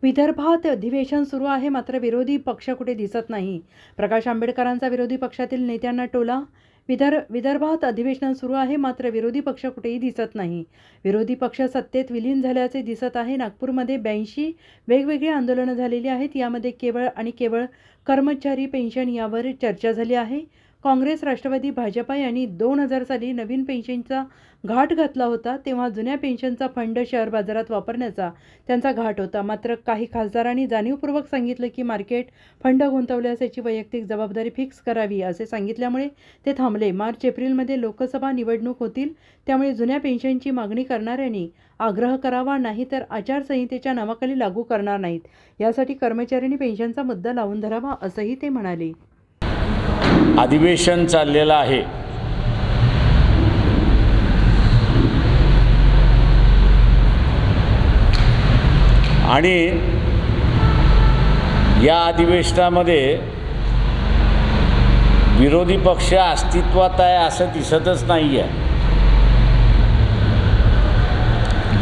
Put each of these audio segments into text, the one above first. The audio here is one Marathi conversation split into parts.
विदर्भात अधिवेशन सुरू आहे, मात्र विरोधी पक्ष कुठे दिसत नाही. प्रकाश आंबेडकरांचा विरोधी पक्षातील नेत्यांना टोला. विदर्भात अधिवेशन सुरू आहे, मात्र विरोधी पक्ष कुठेही दिसत नाही. विरोधी पक्ष सत्तेत विलीन झाल्याचे दिसत आहे. नागपूरमध्ये 82 वेगवेगळी आंदोलनं झालेली आहेत. यामध्ये केवळ कर्मचारी पेन्शन यावर चर्चा झाली आहे. काँग्रेस, राष्ट्रवादी, भाजपा यांनी 2000 साली नवीन पेन्शनचा घाट घातला होता. तेव्हा जुन्या पेन्शनचा फंड शेअर बाजारात वापरण्याचा त्यांचा घाट होता. मात्र काही खासदारांनी जाणीवपूर्वक सांगितलं की मार्केट फंड गुंतवल्यास याची वैयक्तिक जबाबदारी फिक्स करावी असे सांगितल्यामुळे ते थांबले. मार्च-एप्रिलमध्ये लोकसभा निवडणूक होतील, त्यामुळे जुन्या पेन्शनची मागणी करणाऱ्यांनी आग्रह करावा, नाही तर आचारसंहितेच्या नावाखाली लागू करणार नाहीत. यासाठी कर्मचाऱ्यांनी पेन्शनचा मुद्दा लावून धरावा असंही ते म्हणाले. अधिवेशन चाललेलं आहे. आणि या अधिवेशनामध्ये विरोधी पक्ष अस्तित्वात आहे असं दिसतच नाही आहे.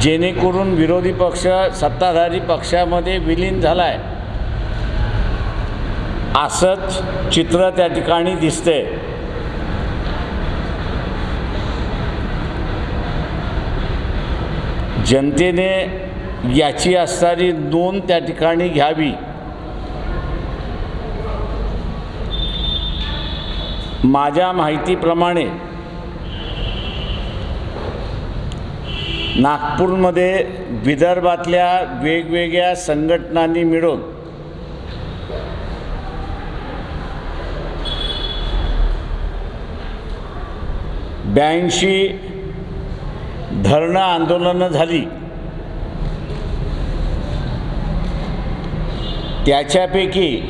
जेणेकरून विरोधी पक्ष सत्ताधारी पक्षामध्ये विलीन झाला आहे असंच चित्र त्या ठिकाणी दिसते. जनतेने याची असणारी नोंद त्या ठिकाणी घ्यावी. माझ्या माहितीप्रमाणे नागपूरमध्ये विदर्भातल्या वेगवेगळ्या संघटनांनी मिळून धरणं आंदोलनं झाली. त्याच्यापैकी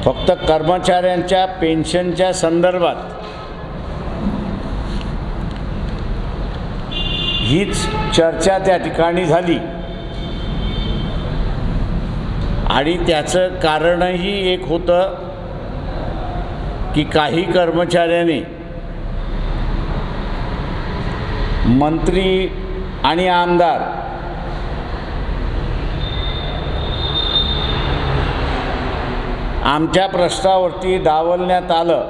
फक्त कर्मचाऱ्यांच्या पेन्शनच्या संदर्भात हीच चर्चा त्या ठिकाणी झाली. आणि त्याचं कारणही एक होतं की काही कर्मचाऱ्यांनी मंत्री आणि आमदार आमच्या प्रश्नावरती डावलण्यात आलं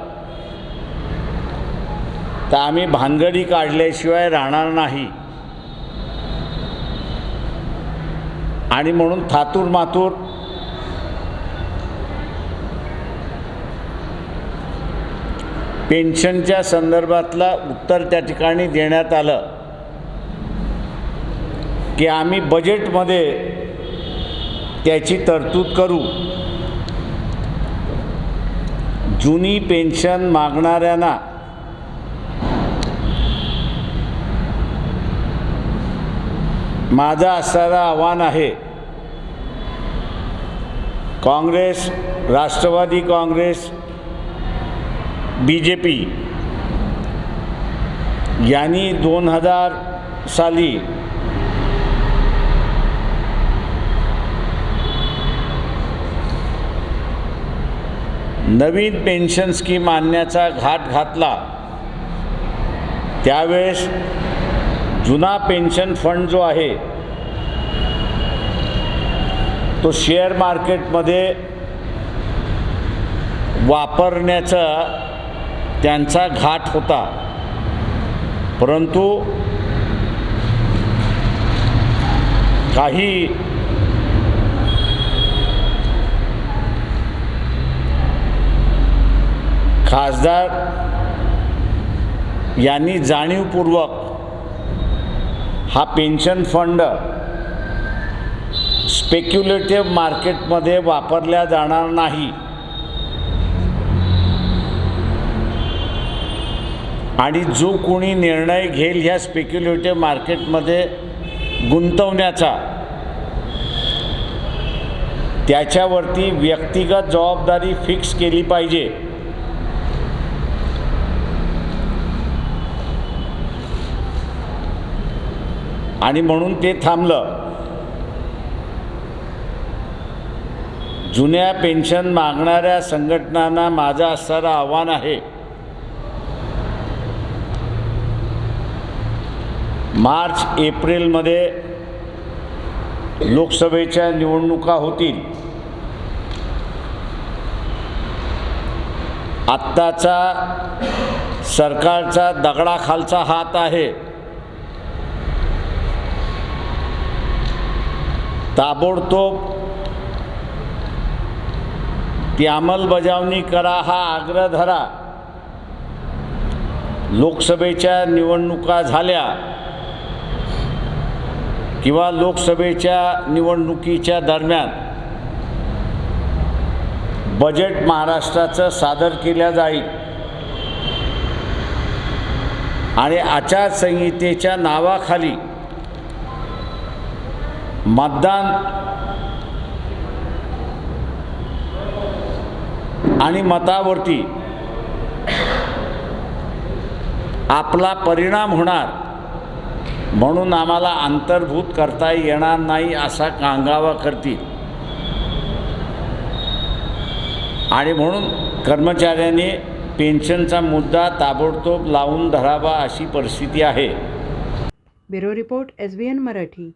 तर आम्ही भानगडी काढल्याशिवाय राहणार नाही आणि म्हणून थातूर मातूर पेन्शनच्या संदर्भातला उत्तर त्या ठिकाणी देण्यात आलं की आम्ही बजेटमध्ये त्याची तरतूद करू. जुनी पेन्शन मागणाऱ्यांना माझं असणारं आव्हान आहे, काँग्रेस, राष्ट्रवादी काँग्रेस, BJP यांनी 2000 साली नवीन पेन्शन स्कीम आणण्याचा घाट घातला. त्यावेळेस जुना पेन्शन फंड जो आहे तो शेअर मार्केटमध्ये वापरण्याचा त्यांचा घाट होता. परंतु काही खासदार यांनी जाणीवपूर्वक हा पेन्शन फंड स्पेक्युलेटिव्ह मार्केटमध्ये वापरला जाणार नाही आणि जो कोणी निर्णय घेईल ह्या स्पेक्युलेटिव्ह मार्केटमध्ये गुंतवण्याचा त्याच्यावरती व्यक्तिगत जबाबदारी फिक्स केली पाहिजे. आणि म्हणून ते थांबलं. जुन्या पेन्शन मागणाऱ्या संघटनांना माझं असणारं आव्हान आहे, मार्च एप्रिलमध्ये लोकसभेच्या निवडणुका होतील. आत्ताचा सरकारचा दगडाखालचा हात आहे. ताबडतोब ती अंमलबजावणी करा हा आग्रह धरा. लोकसभेच्या निवडणुका झाल्या किंवा लोकसभेच्या निवडणुकीच्या दरम्यान बजेट महाराष्ट्राचं सादर केलं जाईल आणि आचारसंहितेच्या नावाखाली मतदान आणि मतावरती आपला परिणाम होणार म्हणून आम्हाला अंतर्भूत करता येणार नाही असा कांगावा करतील. आणि म्हणून कर्मचाऱ्यांनी पेन्शनचा मुद्दा ताबडतोब लावून धरावा अशी परिस्थिती आहे. Bureau report SBN Marathi.